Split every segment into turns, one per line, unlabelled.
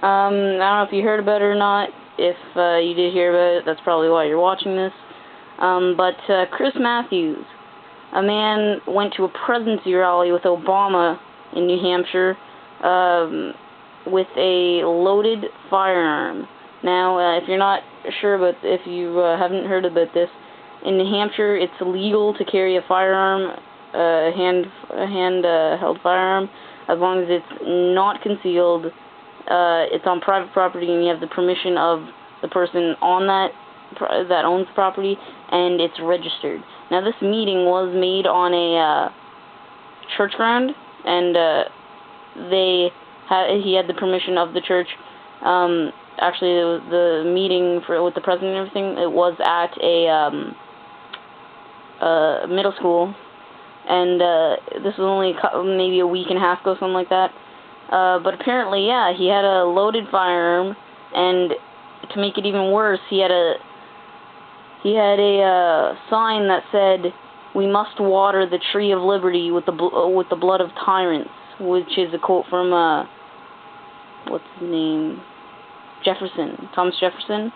I don't know if you heard about it or not. If you did hear about it, that's probably why you're watching this. But Chris Matthews, a man went to a presidency rally with Obama in New Hampshire with a loaded firearm. Now, if you're not sure about, if you haven't heard about this, in New Hampshire it's illegal to carry a firearm, a hand-held firearm, as long as it's not concealed, it's on private property, and you have the permission of the person on that owns the property, and it's registered. Now, this meeting was made on a church ground, and he had the permission of the church. Actually, it was the meeting with the president and everything. It was at a middle school, and this was only maybe a week and a half ago, something like that. But apparently, yeah, he had a loaded firearm, and to make it even worse, he had a sign that said, "We must water the tree of liberty with the blood of tyrants," which is a quote from what's his name? Thomas Jefferson.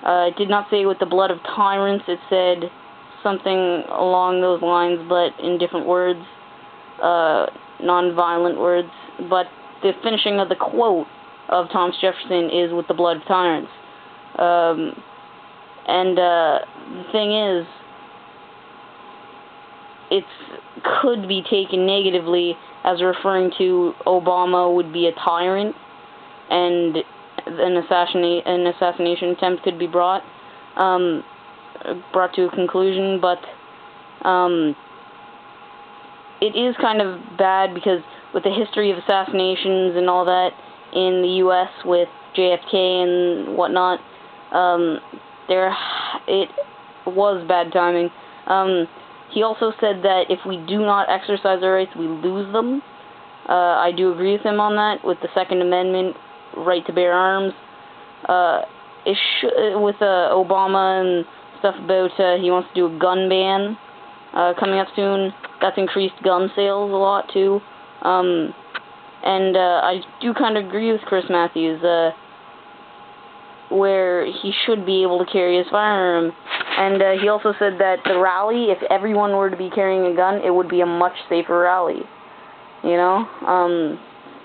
It did not say with the blood of tyrants. It said something along those lines, but in different words, non-violent words. But the finishing of the quote of Thomas Jefferson is with the blood of tyrants. The thing is, it could be taken negatively as referring to Obama would be a tyrant, and an assassination attempt could be brought to a conclusion. But it is kind of bad because with the history of assassinations and all that in the U.S. with JFK and whatnot, it was bad timing. He also said that if we do not exercise our rights, we lose them. I do agree with him on that, with the Second Amendment, right to bear arms. With Obama and stuff about he wants to do a gun ban coming up soon, that's increased gun sales a lot too. I do kind of agree with Chris Matthews, where he should be able to carry his firearm. And he also said that the rally, if everyone were to be carrying a gun, it would be a much safer rally. You know?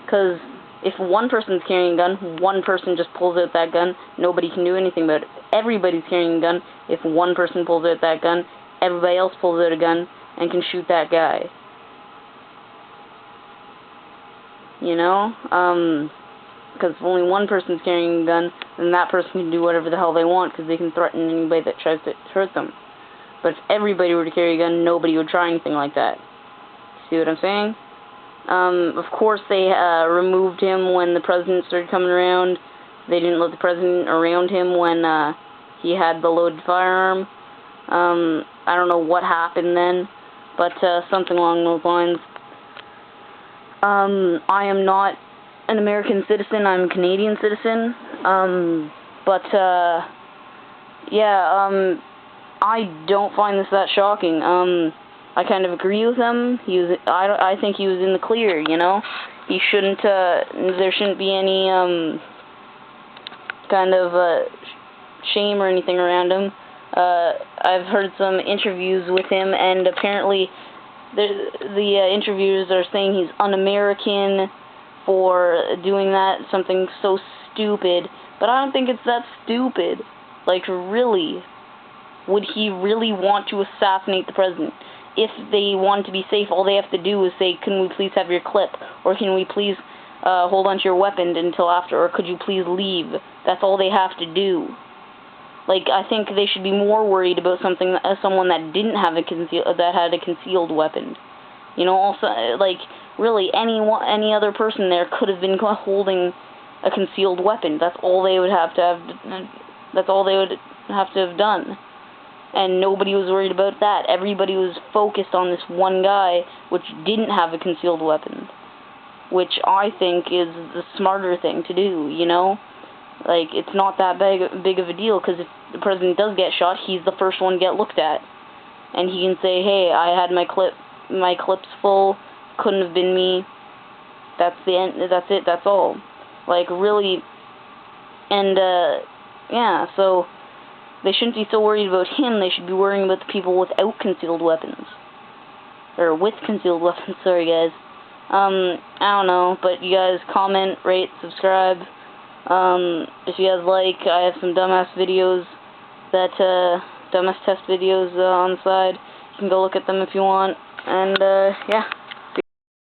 Because if one person's carrying a gun, one person just pulls out that gun, nobody can do anything about it. Everybody's carrying a gun. If one person pulls out that gun, everybody else pulls out a gun and can shoot that guy. You know? Because if only one person's carrying a gun, then that person can do whatever the hell they want, because they can threaten anybody that tries to hurt them. But if everybody were to carry a gun, nobody would try anything like that. See what I'm saying? Of course, they removed him when the president started coming around. They didn't let the president around him when he had the loaded firearm. I don't know what happened then, but something along those lines. I am not an American citizen, I'm a Canadian citizen, I don't find this that shocking. I kind of agree with him. I think he was in the clear, you know? He shouldn't, there shouldn't be any, kind of, shame or anything around him. I've heard some interviews with him, and apparently the interviewers are saying he's un-American for doing that, something so stupid. But I don't think it's that stupid. Like, really? Would he really want to assassinate the president? If they want to be safe, all they have to do is say, "Can we please have your clip?" Or, "Can we please hold onto your weapon until after?" Or, "Could you please leave?" That's all they have to do. Like, I think they should be more worried about someone that didn't have that had a concealed weapon. You know, also, like, really, any other person there could have been holding a concealed weapon. That's all they would have to have. That's all they would have to have done. And nobody was worried about that. Everybody was focused on this one guy, which didn't have a concealed weapon. Which I think is the smarter thing to do, you know? Like, it's not that big of a deal, because if the president does get shot, he's the first one to get looked at. And he can say, "Hey, I had my clips full, couldn't have been me." That's the end. That's it. That's all. Like, really. And, yeah, so they shouldn't be so worried about him. They should be worrying about the people without concealed weapons. Or with concealed weapons, sorry, guys. I don't know, but you guys comment, rate, subscribe. If you guys like, I have some dumbass videos dumbass test videos on the side. You can go look at them if you want. And, yeah.